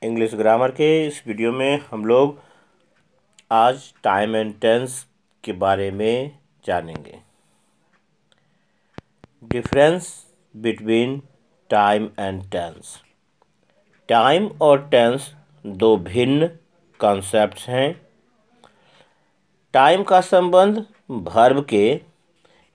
English grammar के इस video में हम लोग आज टाइम एंड टेंस के बारे में जानेंगे। Difference between time and tense. Time और टेंस दो भिन्न कॉन्सेप्ट्स हैं। टाइम का संबंध वर्ब के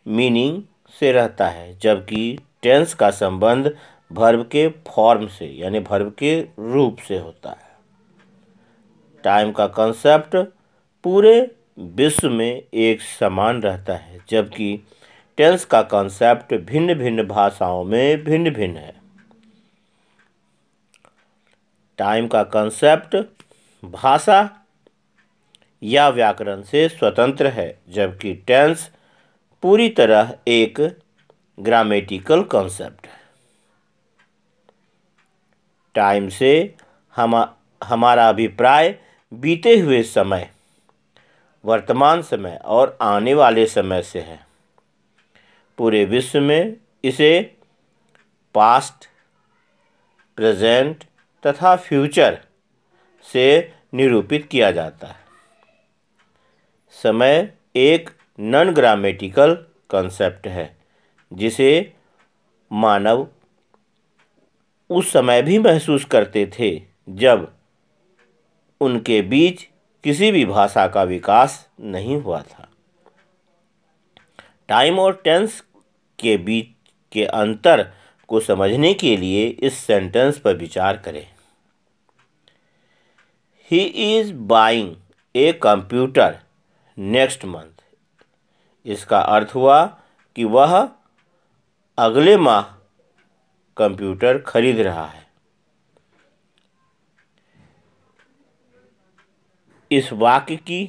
मीनिंग से रहता है, जबकि टेंस का संबंध वर्ब के फॉर्म से यानी वर्ब के रूप से होता है। टाइम का कंसेप्ट पूरे विश्व में एक समान रहता है, जबकि टेंस का कंसेप्ट भिन्न भिन्न भाषाओं में भिन्न भिन्न है। टाइम का कंसेप्ट भाषा या व्याकरण से स्वतंत्र है, जबकि टेंस पूरी तरह एक ग्रामेटिकल कंसेप्ट है। टाइम से हमारा अभिप्राय बीते हुए समय, वर्तमान समय और आने वाले समय से है। पूरे विश्व में इसे पास्ट, प्रेजेंट तथा फ्यूचर से निरूपित किया जाता है। समय एक नॉन ग्रामेटिकल कंसेप्ट है, जिसे मानव उस समय भी महसूस करते थे जब उनके बीच किसी भी भाषा का विकास नहीं हुआ था। टाइम और टेंस के बीच के अंतर को समझने के लिए इस सेंटेंस पर विचार करें। He is buying a computer next month। इसका अर्थ हुआ कि वह अगले माह कंप्यूटर खरीद रहा है। इस वाक्य की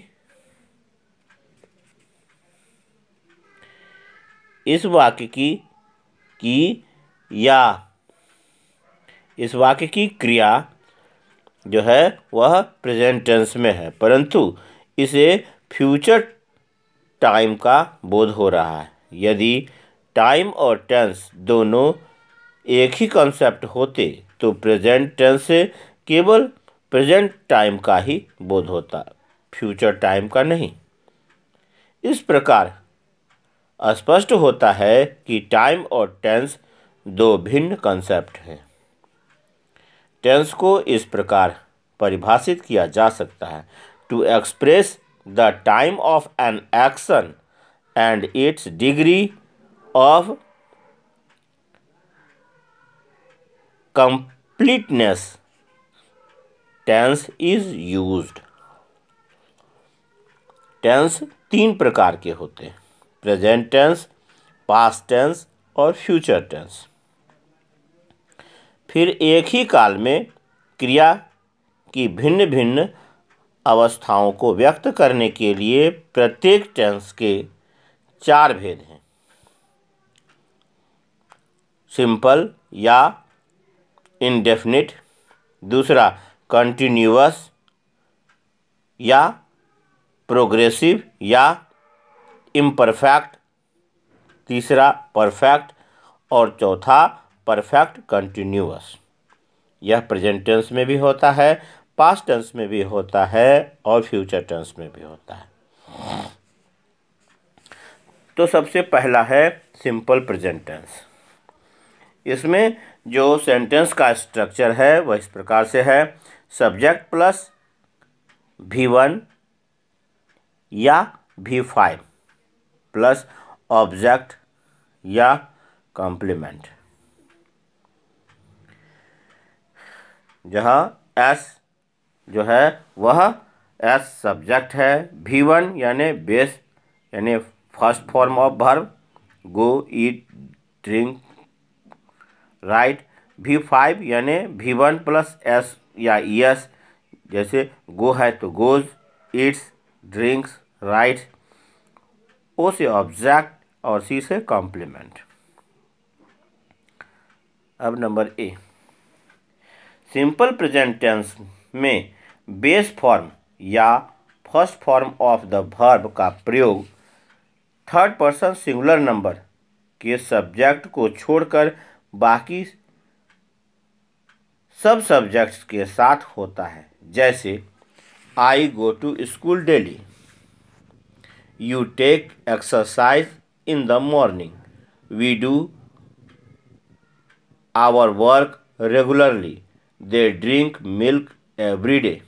क्रिया जो है वह प्रेजेंट टेंस में है, परंतु इसे फ्यूचर टाइम का बोध हो रहा है। यदि टाइम और टेंस दोनों एक ही कॉन्सेप्ट होते तो प्रेजेंट टेंस से केवल प्रेजेंट टाइम का ही बोध होता, फ्यूचर टाइम का नहीं। इस प्रकार स्पष्ट होता है कि टाइम और टेंस दो भिन्न कॉन्सेप्ट हैं। टेंस को इस प्रकार परिभाषित किया जा सकता है: to express the time of an action and its degree of completeness, tense is used. Tense तीन प्रकार के होते हैं: प्रेजेंट टेंस, पास्ट टेंस और फ्यूचर टेंस। फिर एक ही काल में क्रिया की भिन्न भिन्न अवस्थाओं को व्यक्त करने के लिए प्रत्येक टेंस के चार भेद हैं: सिंपल या इंडेफिनिट, दूसरा कंटिन्यूअस या प्रोग्रेसिव या इम्परफेक्ट, तीसरा परफेक्ट और चौथा परफेक्ट कंटिन्यूअस। यह प्रेजेंट टेंस में भी होता है, पास्ट टेंस में भी होता है और फ्यूचर टेंस में भी होता है। तो सबसे पहला है सिंपल प्रेजेंट टेंस। इसमें जो सेंटेंस का स्ट्रक्चर है वह इस प्रकार से है: सब्जेक्ट प्लस V1 या V5 प्लस ऑब्जेक्ट या कॉम्प्लीमेंट, जहाँ S जो है वह S सब्जेक्ट है, V1 यानी बेस यानी first form of verb, go, eat, drink, right. V5 यानी V1 प्लस S या ES, जैसे गो है तो goes, eats, drinks, writes. O से ऑब्जेक्ट और C से कॉम्प्लीमेंट। अब number A, simple present tense में बेस फॉर्म या first form of the verb का प्रयोग थर्ड पर्सन सिंगुलर नंबर के सब्जेक्ट को छोड़कर बाकी सब सब्जेक्ट्स के साथ होता है, जैसे I go to school daily, you take exercise in the morning, we do our work regularly, they drink milk every day.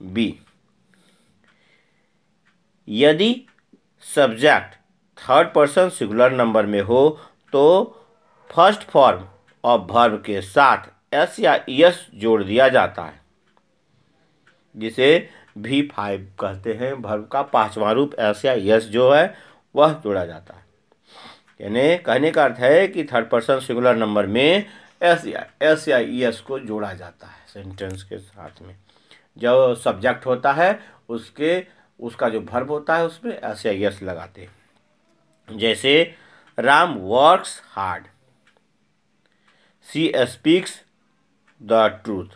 B, यदि subject third person singular number में हो तो फर्स्ट फॉर्म ऑफ वर्ब के साथ S या S जोड़ दिया जाता है, जिसे V5 कहते हैं। वर्ब का पांचवा रूप एस या एस जो है वह जोड़ा जाता है। यानी कहने का अर्थ है कि थर्ड पर्सन सिंगुलर नंबर में एस या एस को जोड़ा जाता है सेंटेंस के साथ में। जो सब्जेक्ट होता है उसका जो वर्ब होता है उसमें एस या एस लगाते हैं। जैसे Ram works hard, she speaks the truth,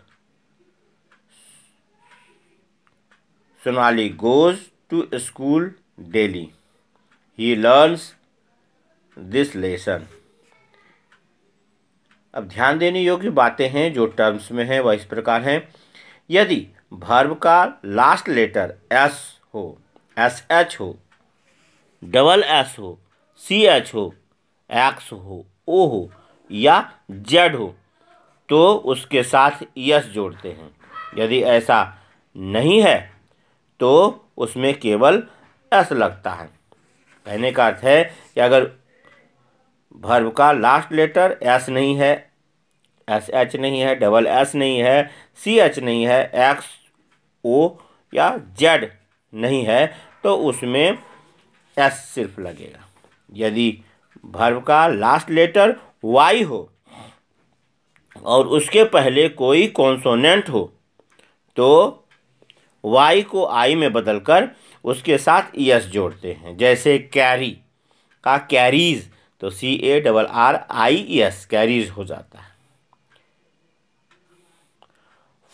Sonali goes to school daily, he learns this lesson. अब ध्यान देने योग्य बातें हैं जो टर्म्स में हैं वह इस प्रकार हैं। यदि वर्ब का लास्ट लेटर एस हो, एस एच हो, डबल एस हो, सी एच हो, एक्स हो, ओ हो या जेड हो तो उसके साथ यस जोड़ते हैं। यदि ऐसा नहीं है तो उसमें केवल एस लगता है। कहने का अर्थ है कि अगर वर्ब का लास्ट लेटर एस नहीं है, एस एच नहीं है, डबल एस नहीं है, सी एच नहीं है, एक्स ओ या जेड नहीं है तो उसमें एस सिर्फ लगेगा। यदि वर्ब का लास्ट लेटर वाई हो और उसके पहले कोई कॉन्सोनेंट हो तो वाई को आई में बदलकर उसके साथ एस जोड़ते हैं। जैसे कैरी का कैरीज तो CARRIES कैरीज हो जाता है।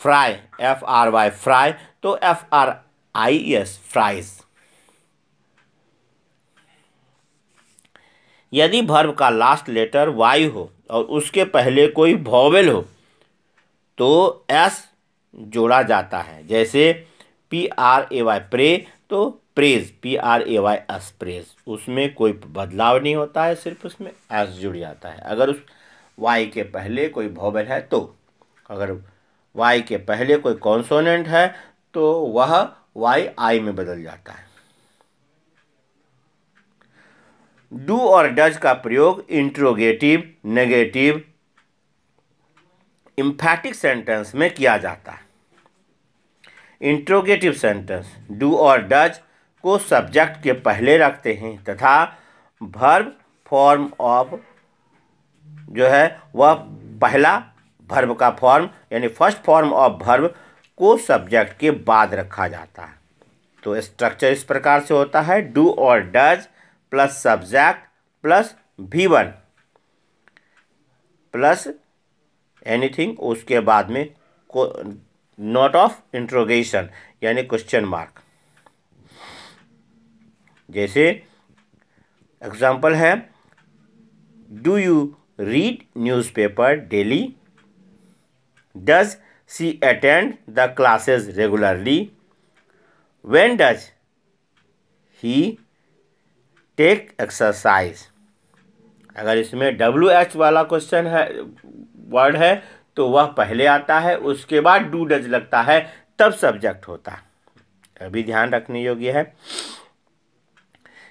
फ्राई FRY फ्राई तो FRIES फ्राइज। यदि वर्ब का लास्ट लेटर वाई हो और उसके पहले कोई वॉवेल हो तो एस जोड़ा जाता है। जैसे PRAY प्रे तो प्रेज PRAYS प्रेज, उसमें कोई बदलाव नहीं होता है, सिर्फ उसमें एस जुड़ जाता है। अगर उस वाई के पहले कोई वॉवेल है तो, अगर वाई के पहले कोई कॉन्सोनेंट है तो वह वाई आई में बदल जाता है। डू और डज का प्रयोग इंट्रोगेटिव, नेगेटिव, एम्फैटिक सेंटेंस में किया जाता है। इंट्रोगेटिव सेंटेंस डू और डज को सब्जेक्ट के पहले रखते हैं तथा वर्ब फॉर्म ऑफ जो है वह पहला वर्ब का फॉर्म यानी फर्स्ट फॉर्म ऑफ वर्ब को सब्जेक्ट के बाद रखा जाता है। तो स्ट्रक्चर इस प्रकार से होता है, डू और does plus subject plus V1 plus anything, उसके बाद में नोट ऑफ इंट्रोगेशन यानी क्वेश्चन मार्क। जैसे एग्जाम्पल है, do you read newspaper daily, does she attend the classes regularly, when does he take exercise. अगर इसमें WH वाला क्वेश्चन है, वर्ड है तो वह पहले आता है, उसके बाद डू डज लगता है तब सब्जेक्ट होता है। अभी ध्यान रखने योग्य है।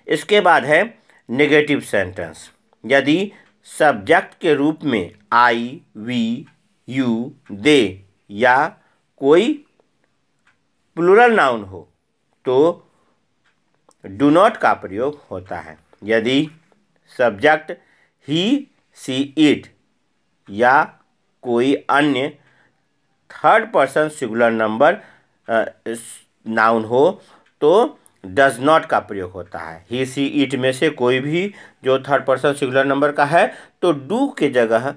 इसके बाद है नेगेटिव सेंटेंस। यदि सब्जेक्ट के रूप में आई, वी, यू, दे या कोई प्लूरल नाउन हो तो डू नॉट का प्रयोग होता है। यदि सब्जेक्ट ही, सी, इट या कोई अन्य third person singular number noun हो तो डज नॉट का प्रयोग होता है। ही, सी, इट में से कोई भी जो थर्ड पर्सन सिंगुलर नंबर का है तो डू के जगह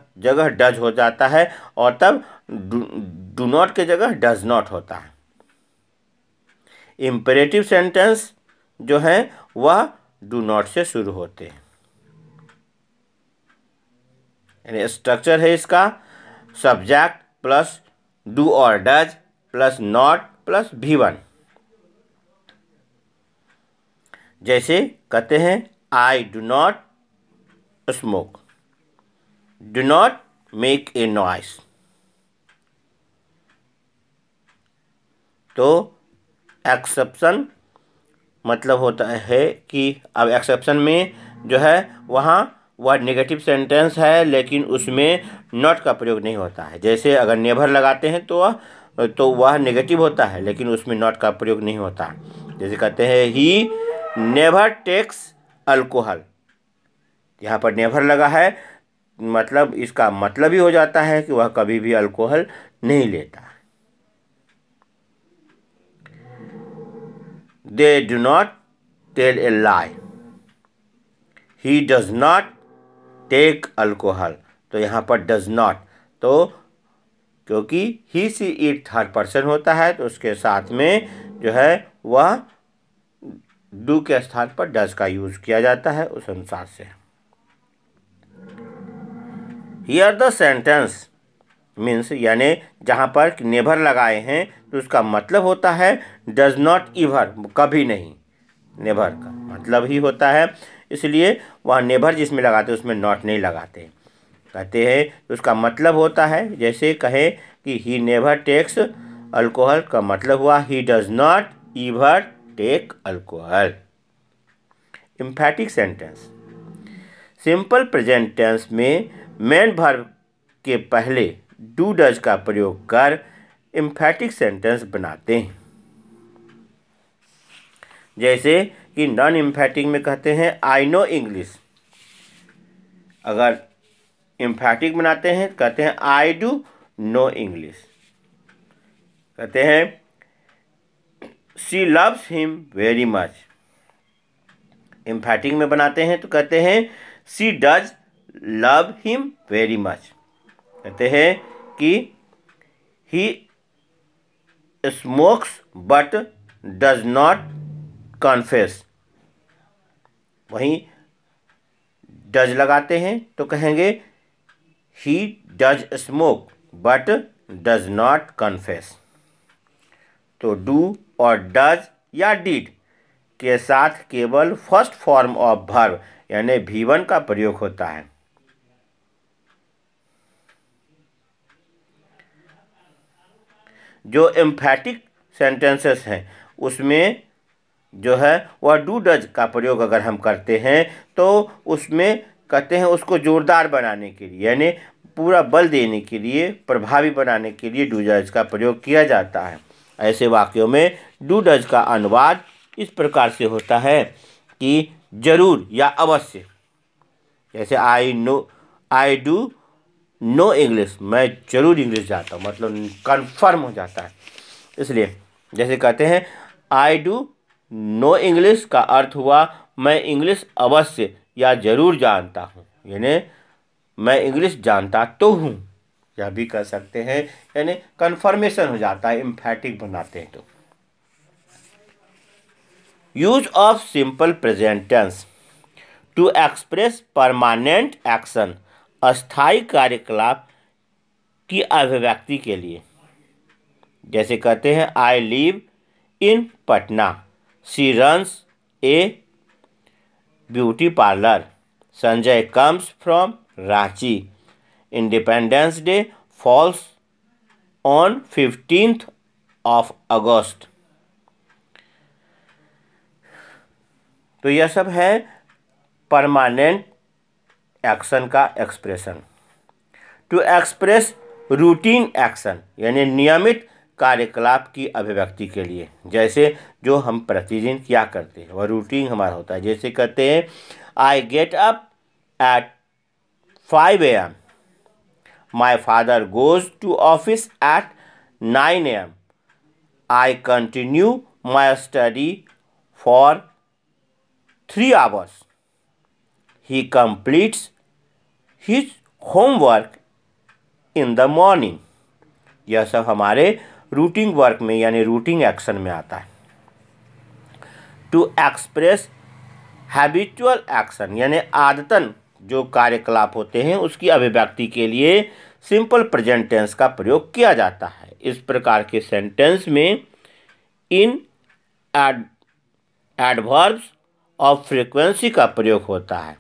डज हो जाता है और तब डू नॉट के जगह डज नॉट होता है। इम्पेरेटिव सेंटेंस जो है वह डू नॉट से शुरू होते हैं। यानी स्ट्रक्चर है इसका, सब्जेक्ट प्लस डू और does plus not plus V1। जैसे कहते हैं I do not smoke, do not make a noise. तो एक्सेप्शन मतलब होता है कि अब एक्सेप्शन में जो है वहाँ वह नेगेटिव सेंटेंस है लेकिन उसमें नॉट का प्रयोग नहीं होता है। जैसे अगर नेवर लगाते हैं तो वह नेगेटिव होता है लेकिन उसमें नॉट का प्रयोग नहीं होता। जैसे कहते हैं ही नेवर टेक्स अल्कोहल, यहाँ पर नेवर लगा है, मतलब इसका मतलब ही हो जाता है कि वह कभी भी अल्कोहल नहीं लेता। They do not tell a lie. He does not take alcohol। तो यहाँ पर does not, तो क्योंकि ही सी इट थर्ड पर्सन होता है तो उसके साथ में जो है वह डू के स्थान पर डज का यूज किया जाता है उस अनुसार से। हियर द सेंटेंस मीन्स यानी जहाँ पर नेवर लगाए हैं तो उसका मतलब होता है डज नॉट इवर, कभी नहीं। नेवर का मतलब ही होता है, इसलिए वहाँ नेवर जिसमें लगाते हैं उसमें नॉट नहीं लगाते। कहते हैं तो उसका मतलब होता है, जैसे कहे कि ही नेवर टेक्स अल्कोहल का मतलब हुआ he does not ever take alcohol. Emphatic sentence simple present tense में मेन वर्ब के पहले डू डज का प्रयोग कर एम्फैटिक सेंटेंस बनाते हैं। जैसे कि नॉन एम्फैटिक में कहते हैं आई नो इंग्लिश, अगर एम्फैटिक बनाते हैं कहते हैं आई डू नो इंग्लिश। कहते हैं she loves him very much, emphatic में बनाते हैं तो कहते हैं she does love him very much. कहते हैं कि he smokes but does not confess, वहीं डज लगाते हैं तो कहेंगे he does smoke but does not confess. तो डू और डज या डिड के साथ केवल फर्स्ट फॉर्म ऑफ वर्ब यानी V1 का प्रयोग होता है। जो एम्फैटिक सेंटेंसेस हैं उसमें जो है वह डू डज का प्रयोग अगर हम करते हैं तो उसमें कहते हैं उसको जोरदार बनाने के लिए यानी पूरा बल देने के लिए, प्रभावी बनाने के लिए डू डज का प्रयोग किया जाता है। ऐसे वाक्यों में डू डज का अनुवाद इस प्रकार से होता है कि जरूर या अवश्य। जैसे आई डू नो इंग्लिश, मैं जरूर इंग्लिश जानता हूँ, मतलब कन्फर्म हो जाता है। इसलिए जैसे कहते हैं आई डू नो इंग्लिश का अर्थ हुआ मैं इंग्लिश अवश्य या जरूर जानता हूँ, यानी मैं इंग्लिश जानता तो हूँ, यह भी कह सकते हैं। यानी कन्फर्मेशन हो जाता है, एम्फैटिक बनाते हैं तो। Use of simple present tense to express permanent action, अस्थायी कार्यकलाप की अभिव्यक्ति के लिए। जैसे कहते हैं I live in Patna, she runs a beauty parlour, Sanjay comes from Ranchi, Independence Day falls on 15th of August. तो यह सब है परमानेंट एक्शन का expression. To express routine action यानी नियमित कार्यकलाप की अभिव्यक्ति के लिए, जैसे जो हम प्रतिदिन क्या करते हैं वह रूटीन हमारा होता है। जैसे कहते हैं I get up at 5 AM, my father goes to office at 9 AM, I continue my study for 3 hours, he completes his homework in the morning। यह सब हमारे रूटीन वर्क में यानी रूटीन एक्शन में आता है। टू एक्सप्रेस हैबिचुअल एक्शन यानी आदतन जो कार्यकलाप होते हैं उसकी अभिव्यक्ति के लिए सिंपल प्रेजेंट टेंस का प्रयोग किया जाता है। इस प्रकार के सेंटेंस में इन एडवर्ब्स ऑफ फ्रीक्वेंसी का प्रयोग होता है,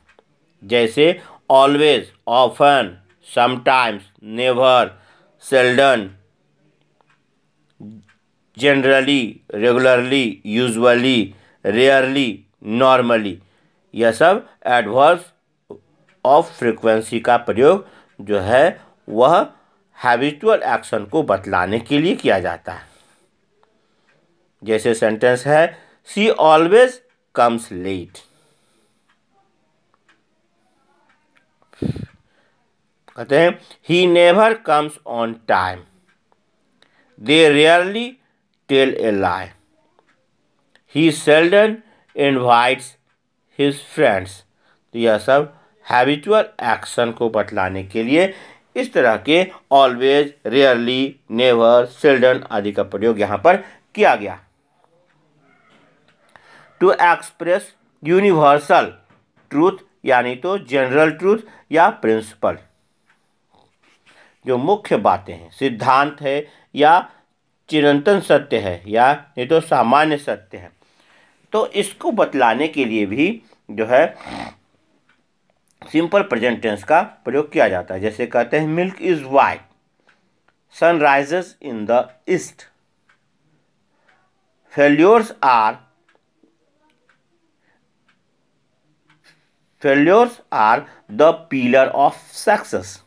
जैसे always, often, sometimes, never, Seldon, generally, regularly, usually, rarely, normally. यह सब एडवर्ब्स ऑफ फ्रीक्वेंसी का प्रयोग जो है वह हैबिचुअल एक्शन को बतलाने के लिए किया जाता है। जैसे सेंटेंस है, शी ऑलवेज कम्स लेट। कहते हैं, he never comes on time. They rarely tell a lie. He seldom invites his friends. तो यह सब हैबिचुअल एक्शन को बतलाने के लिए इस तरह के ऑलवेज, रेयरली, नेवर, सेल्डन आदि का प्रयोग यहाँ पर किया गया। टू एक्सप्रेस यूनिवर्सल ट्रूथ, यानी तो जनरल ट्रूथ या प्रिंसिपल, जो मुख्य बातें हैं, सिद्धांत है या चिरंतन सत्य है या नहीं तो सामान्य सत्य है, तो इसको बतलाने के लिए भी जो है सिंपल प्रेजेंट टेंस का प्रयोग किया जाता है। जैसे कहते हैं, milk is white, sun rises in the east, failures are the pillar of success,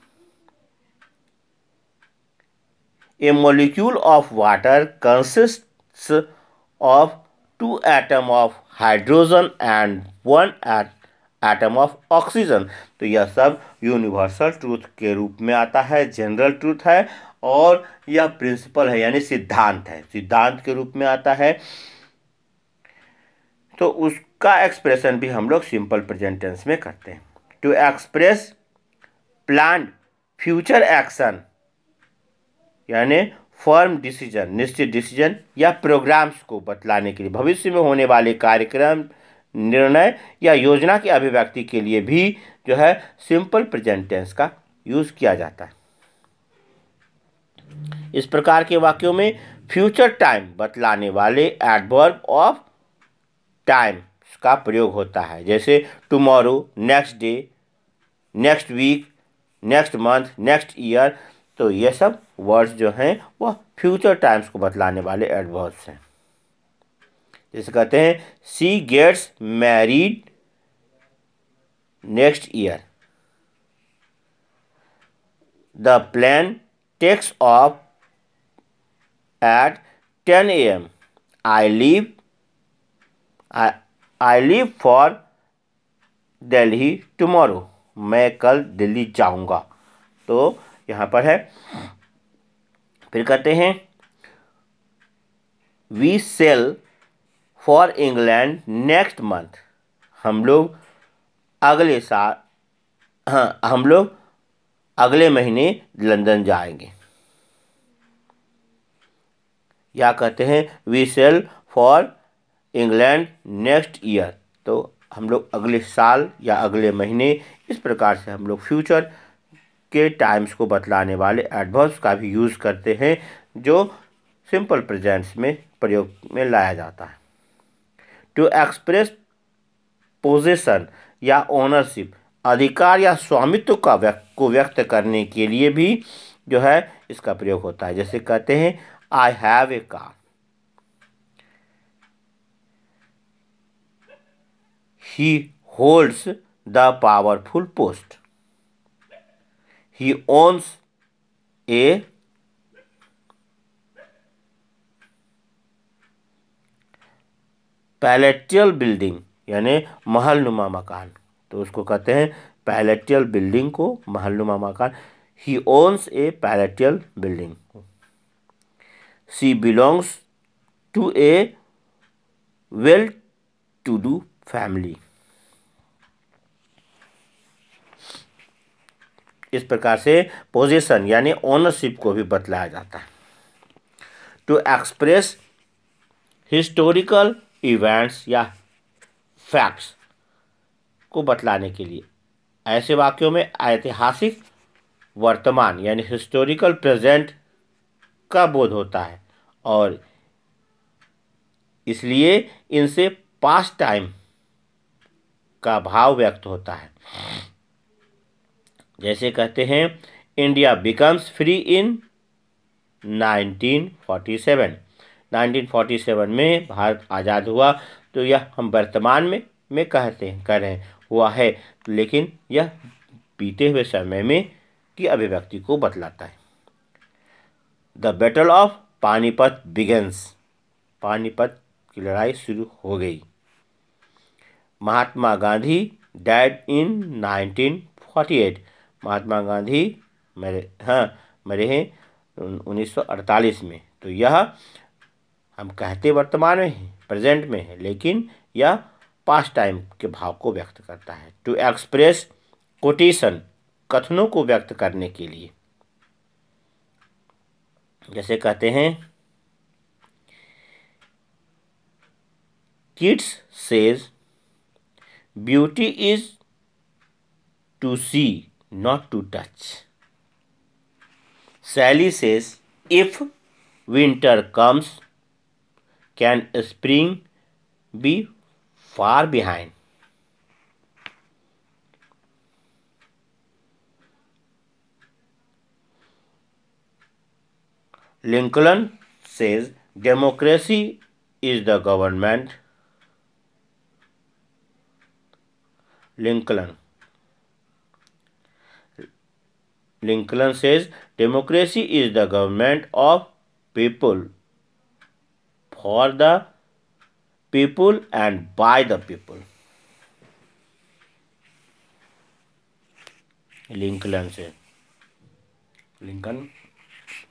a molecule of water consists of 2 atoms of hydrogen and 1 atom of oxygen। तो यह सब यूनिवर्सल ट्रूथ के रूप में आता है, जनरल ट्रूथ है, और यह प्रिंसिपल है यानी सिद्धांत है, सिद्धांत के रूप में आता है। तो उसका एक्सप्रेशन भी हम लोग सिंपल प्रेजेंट टेंस में करते हैं। To express planned future action, यानी फर्म डिसीजन, निश्चित डिसीजन या प्रोग्राम्स को बतलाने के लिए, भविष्य में होने वाले कार्यक्रम, निर्णय या योजना की अभिव्यक्ति के लिए भी जो है सिंपल प्रेजेंट टेंस का यूज किया जाता है। इस प्रकार के वाक्यों में फ्यूचर टाइम बतलाने वाले एडवर्ब ऑफ टाइम का प्रयोग होता है, जैसे tomorrow, next day, next week, next month, next year. तो ये सब वर्ड्स जो हैं वह फ्यूचर टाइम्स को बतलाने वाले एडवर्ब्स हैं। जैसे कहते हैं, she gets married next year, the plane takes off at 10 AM, I leave for Delhi tomorrow, मैं कल दिल्ली जाऊंगा। तो यहाँ पर है, फिर कहते हैं, we sail for England next month, हम लोग अगले साल, हाँ, हम लोग अगले महीने लंदन जाएंगे। या कहते हैं, we sail for England next year, तो हम लोग अगले साल या अगले महीने, इस प्रकार से हम लोग फ्यूचर के टाइम्स को बतलाने वाले एडवर्ब्स का भी यूज़ करते हैं, जो सिंपल प्रेजेंट्स में प्रयोग में लाया जाता है। टू एक्सप्रेस पोजेशन या ओनरशिप, अधिकार या स्वामित्व को व्यक्त करने के लिए भी जो है इसका प्रयोग होता है। जैसे कहते हैं, I have a car, he holds the powerful post, he owns a palatial building, यानी महलनुमा मकान। तो उसको कहते हैं पैलेटियल बिल्डिंग को महलनुमा मकान। He owns a palatial building. She belongs to a well to do family. इस प्रकार से पोजीशन यानी ओनरशिप को भी बतलाया जाता है। टू एक्सप्रेस हिस्टोरिकल इवेंट्स या फैक्ट्स को बतलाने के लिए, ऐसे वाक्यों में ऐतिहासिक वर्तमान यानी हिस्टोरिकल प्रेजेंट का बोध होता है और इसलिए इनसे पास्ट टाइम का भाव व्यक्त होता है। जैसे कहते हैं इंडिया बिकम्स फ्री इन 1947। 1947 में भारत आज़ाद हुआ, तो यह हम वर्तमान में कहते हैं कह रहे हैं हुआ है, लेकिन यह बीते हुए समय में की अभिव्यक्ति को बतलाता है। The battle of Panipat begins. Panipat की लड़ाई शुरू हो गई। Mahatma Gandhi died in 1948। महात्मा गांधी मरे हैं 1948 में। तो यह हम कहते वर्तमान में है, प्रेजेंट में है, लेकिन यह पास्ट टाइम के भाव को व्यक्त करता है। टू एक्सप्रेस कोटेशन, कथनों को व्यक्त करने के लिए। जैसे कहते हैं kids say beauty is to see not to touch. Sally says, if winter comes, can spring be far behind? Lincoln says, democracy is the government. Lincoln says, democracy is the government of people, for the people and by the people. Lincoln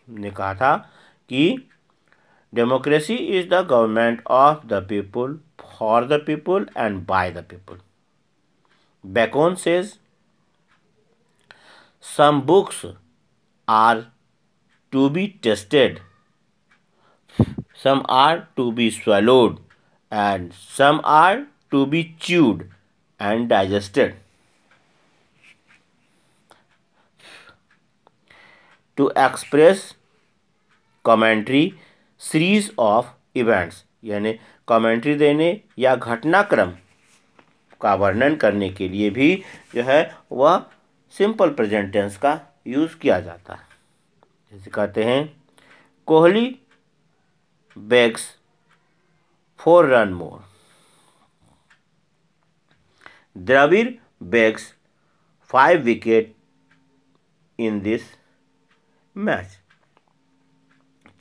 ने कहा था कि democracy is the government of the people, for the people and by the people. Bacon says, some books are to be tasted, some are to be swallowed, and some are to be chewed and digested. To express commentary series of events, यानी commentary देने या घटनाक्रम का वर्णन करने के लिए भी जो है वह सिंपल प्रेजेंट टेंस का यूज़ किया जाता है। जैसे कहते हैं Kohli begs for run more, Dravid begs 5 wicket in this match,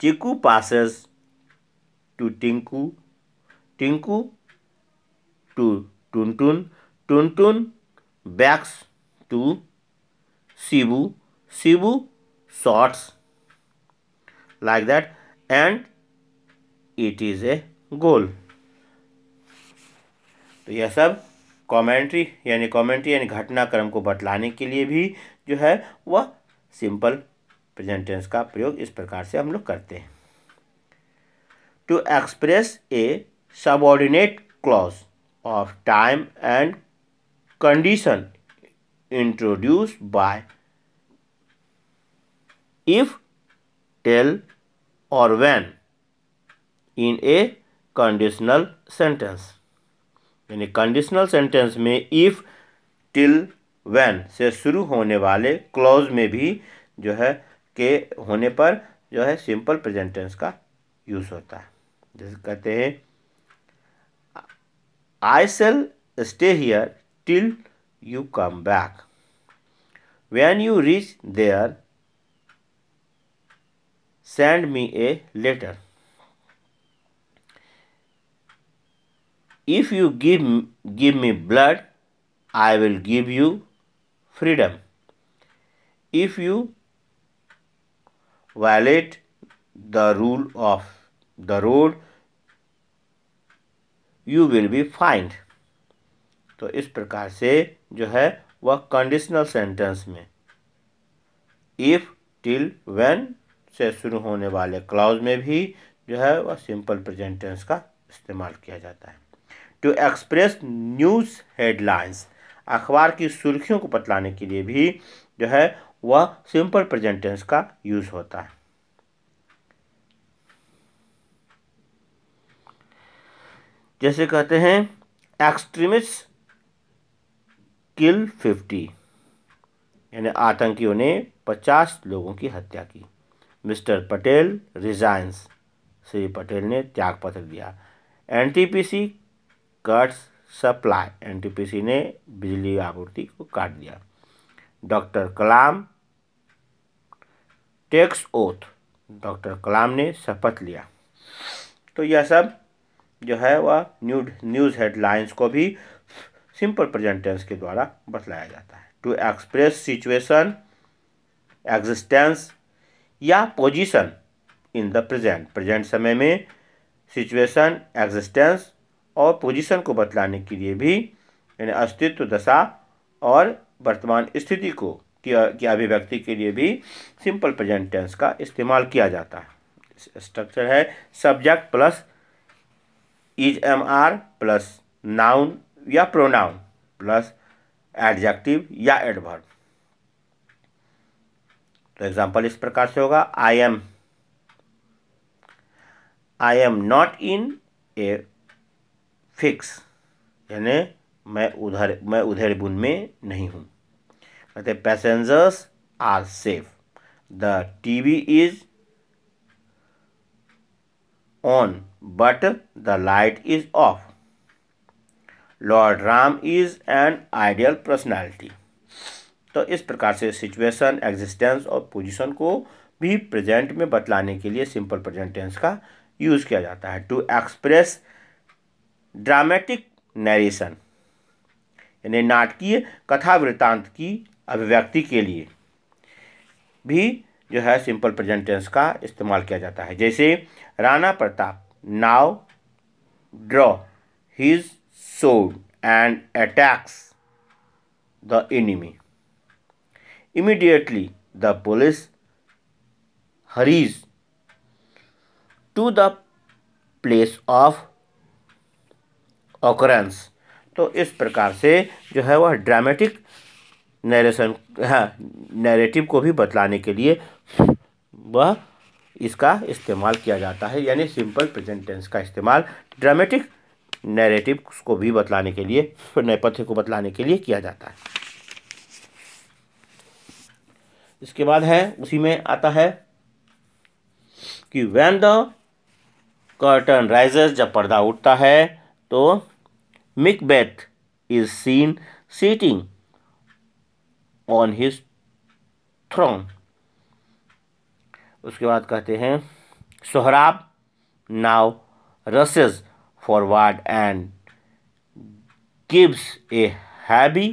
Chiku passes to Tinku, Tinku to Tuntun, Tuntun backs to Shibu, Shibu shots, like that, and it is a goal। तो यह सब कमेंट्री यानी घटनाक्रम को बतलाने के लिए भी जो है वह सिंपल प्रेजेंट टेंस का प्रयोग इस प्रकार से हम लोग करते हैं। To express a subordinate clause of time and condition introduced by if, till or when in a conditional sentence। यानी कंडीशनल सेंटेंस में if, till, when से शुरू होने वाले क्लॉज में भी जो है के होने पर जो है सिंपल प्रेजेंट टेंस का यूज होता है। जैसे कहते हैं I shall stay here till you come back. When you reach there, send me a letter. If you give me blood, I will give you freedom. If you violate the rule of the road, you will be fined। तो इस प्रकार से जो है वह conditional sentence में if, till, when से शुरू होने वाले क्लॉज में भी जो है वह सिंपल प्रेजेंट टेंस का इस्तेमाल किया जाता है। टू एक्सप्रेस न्यूज़ हेडलाइंस, अखबार की सुर्खियों को बतलाने के लिए भी जो है वह सिंपल प्रेजेंट टेंस का यूज होता है। जैसे कहते हैं एक्सट्रीमिस्ट किल 50, यानी आतंकियों ने 50 लोगों की हत्या की। मिस्टर पटेल रिजाइंस, श्री पटेल ने त्याग पत्र दिया। एनटीपीसी कट्स सप्लाई, एनटीपीसी ने बिजली आपूर्ति को काट दिया। डॉक्टर कलाम टेक्स ओथ, डॉक्टर कलाम ने शपथ लिया। तो यह सब जो है वह न्यूज़ हेडलाइंस को भी सिंपल प्रेजेंट टेंस के द्वारा बतलाया जाता है। टू एक्सप्रेस सिचुएशन, एग्जिस्टेंस या position in the present, present समय में सिचुएशन, एग्जिस्टेंस और पोजीशन को बतलाने के लिए भी, यानी अस्तित्व, दशा और वर्तमान स्थिति को की अभिव्यक्ति के लिए भी सिंपल प्रेजेंट टेंस का इस्तेमाल किया जाता है। स्ट्रक्चर है subject plus is am are plus noun या प्रोनाउन प्लस एडजेक्टिव या एडवर्ब। तो एग्जांपल इस प्रकार से होगा, I am not in a fix, यानी मैं उधर बुन में नहीं हूँ। कहते passengers are safe, the TV is on but the light is off, lord Ram is an ideal personality. तो इस प्रकार से सिचुएशन, एग्जिस्टेंस और पोजीशन को भी प्रेजेंट में बतलाने के लिए सिंपल प्रेजेंट टेंस का यूज किया जाता है। टू एक्सप्रेस ड्रामेटिक नरेशन, यानी नाटकीय कथा वृत्तांत की अभिव्यक्ति के लिए भी जो है सिंपल प्रेजेंट टेंस का इस्तेमाल किया जाता है। जैसे Rana Pratap now draw his sword and attacks the enemy. Immediately the police hurries to the place of occurrence। तो इस प्रकार से जो है वह ड्रामेटिक नरेशन, नैरेटिव को भी बतलाने के लिए वह इसका इस्तेमाल किया जाता है, यानी सिंपल प्रेजेंट टेंस का इस्तेमाल ड्रामेटिक नैरेटिव को भी बतलाने के लिए, नेपथ्य को बतलाने के लिए किया जाता है। इसके बाद है, उसी में आता है कि व्हेन द कर्टन राइजेस, जब पर्दा उठता है तो Macbeth is seen sitting on his throne. उसके बाद कहते हैं Sohrab now rushes forward and gives a heavy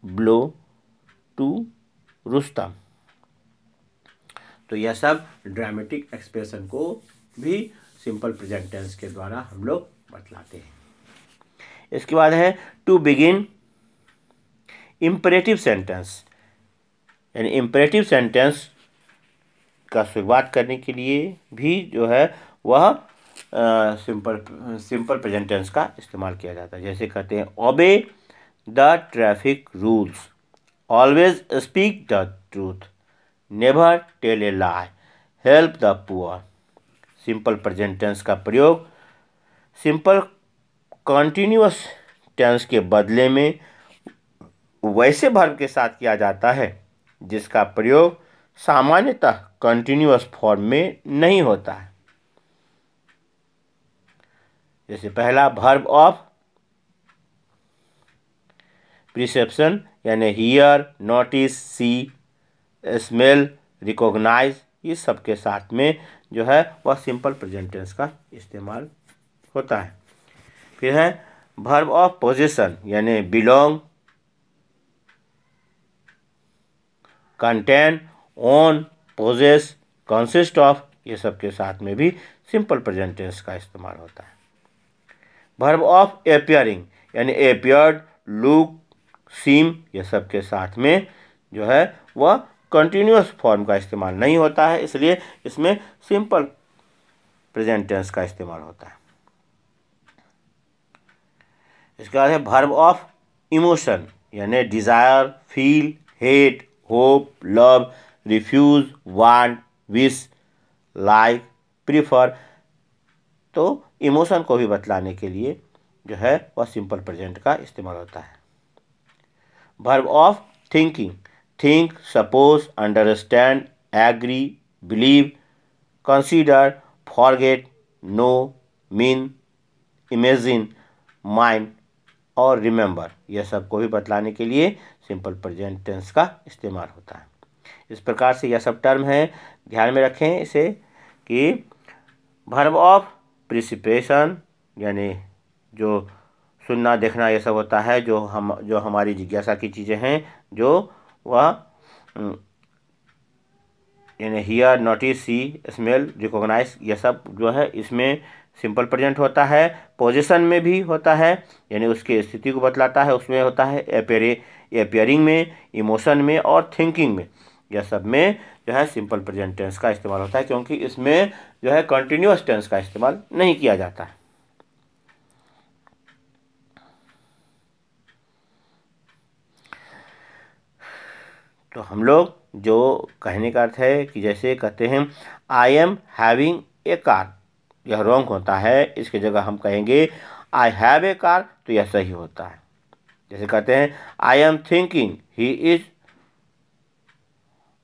blow to Rustam. तो यह सब ड्रामेटिक एक्सप्रेशन को भी सिंपल प्रेजेंट टेंस के द्वारा हम लोग बतलाते हैं। इसके बाद है टू बिगिन इम्परेटिव सेंटेंस, यानी इम्परेटिव सेंटेंस का शुरुआत करने के लिए भी जो है वह सिंपल प्रेजेंट टेंस का इस्तेमाल किया जाता है। जैसे कहते हैं obey the traffic rules, always speak the truth, never tell a lie, help the poor. Simple present tense का प्रयोग सिंपल कॉन्टिन्यूअस टेंस के बदले में वैसे वर्ब के साथ किया जाता है जिसका प्रयोग सामान्यतः कंटिन्यूअस फॉर्म में नहीं होता है। जैसे पहला वर्ब ऑफ प्रिसेप्शन, यानी hear, notice, see, smell, recognise, ये सब के साथ में जो है वह सिंपल प्रेजेंट टेंस का इस्तेमाल होता है। फिर है वर्ब ऑफ पोजीशन, यानी belong, contain, own, possess, consist of, ये सब के साथ में भी सिंपल प्रेजेंट टेंस का इस्तेमाल होता है। वर्ब ऑफ एपियरिंग, यानी एपियर्ड, लुक, सीम, ये सब के साथ में जो है वह कंटिन्यूअस फॉर्म का इस्तेमाल नहीं होता है, इसलिए इसमें सिंपल प्रेजेंट टेंस का इस्तेमाल होता है। इसके बाद है वर्ब ऑफ इमोशन, यानी desire, feel, hate, hope, love, refuse, want, wish, like, prefer. तो इमोशन को भी बतलाने के लिए जो है वह सिंपल प्रेजेंट का इस्तेमाल होता है। Verb of thinking, think, suppose, understand, agree, believe, consider, forget, know, mean, imagine, mind और रिमेंबर, यह सब को भी बतलाने के लिए सिंपल प्रेजेंट टेंस का इस्तेमाल होता है। इस प्रकार से यह सब टर्म है, ध्यान में रखें इसे कि वर्ब ऑफ प्रिसिपेशन यानी जो सुनना, देखना, ये सब होता है, जो हमारी जिज्ञासा की चीज़ें हैं, जो वह यानी hear, notice, see, smell, recognise, यह सब जो है इसमें सिंपल प्रेजेंट होता है। पोजीशन में भी होता है, यानी उसकी स्थिति को बतलाता है, उसमें होता है। अपेयरिंग में, इमोशन में और थिंकिंग में, यह सब में जो है सिंपल प्रेजेंट टेंस का इस्तेमाल होता है, क्योंकि इसमें जो है कंटिन्यूअस टेंस का इस्तेमाल नहीं किया जाता है। तो हम लोग जो कहने का अर्थ है कि जैसे कहते हैं I am having a car, यह रॉन्ग होता है। इसकी जगह हम कहेंगे आई हैव ए कार, तो यह सही होता है। जैसे कहते हैं I am thinking he is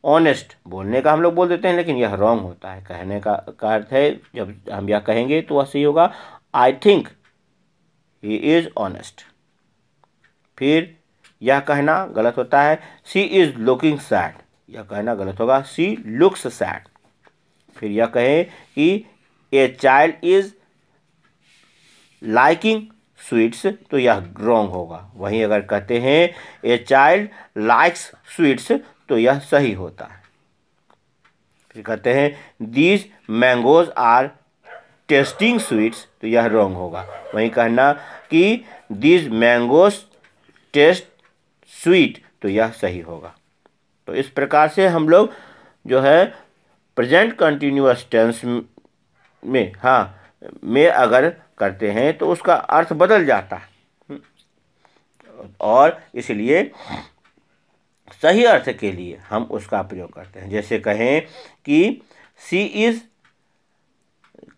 honest, बोलने का हम लोग बोल देते हैं, लेकिन यह रॉन्ग होता है। कहने का अर्थ है जब हम यह कहेंगे तो वह सही होगा I think he is honest. फिर यह कहना गलत होता है शी इज लुकिंग सैड, यह कहना गलत होगा शी लुक्स सैड। फिर यह कहें कि a child is liking sweets, तो यह रॉन्ग होगा। वहीं अगर कहते हैं ए चाइल्ड लाइक्स स्वीट्स, तो यह सही होता है। फिर कहते हैं these mangoes are tasting sweets, तो यह रॉन्ग होगा। वहीं कहना कि दीज मैंगोज टेस्ट स्वीट, तो यह सही होगा। तो इस प्रकार से हम लोग जो है प्रेजेंट कंटिन्यूअस टेंस में में अगर करते हैं तो उसका अर्थ बदल जाता है, और इसलिए सही अर्थ के लिए हम उसका प्रयोग करते हैं। जैसे कहें कि सी इज,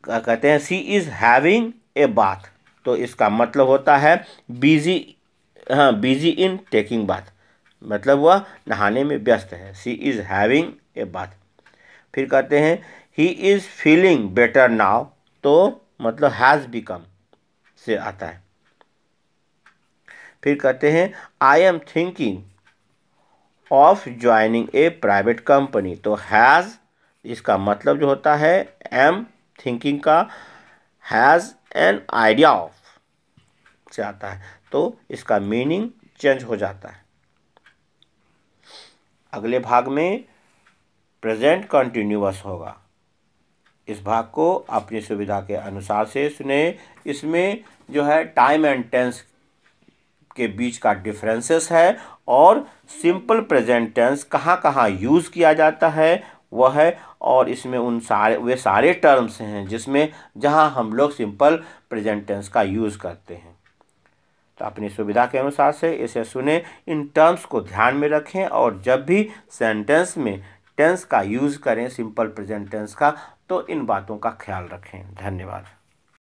कहते हैं सी इज हैविंग ए बाथ, तो इसका मतलब होता है busy, busy in taking bath, मतलब वह नहाने में व्यस्त है। सी इज हैविंग ए बाथ। फिर कहते हैं he is feeling better now, तो मतलब हैज़ बिकम से आता है। फिर कहते हैं I am thinking of joining A private company, तो हैज़, इसका मतलब जो होता है एम थिंकिंग का हैज़ एन आइडिया ऑफ से आता है, तो इसका मीनिंग चेंज हो जाता है। अगले भाग में प्रेजेंट कंटिन्यूअस होगा। इस भाग को अपनी सुविधा के अनुसार से सुने। इसमें जो है टाइम एंड टेंस के बीच का डिफरेंसेस है, और सिंपल प्रेजेंट टेंस कहाँ कहाँ यूज़ किया जाता है वह है, और इसमें वे सारे टर्म्स हैं जिसमें जहाँ हम लोग सिंपल प्रेजेंट टेंस का यूज़ करते हैं। तो अपनी सुविधा के अनुसार से इसे सुने, इन टर्म्स को ध्यान में रखें, और जब भी सेंटेंस में टेंस का यूज़ करें सिंपल प्रेजेंट टेंस का, तो इन बातों का ख्याल रखें। धन्यवाद।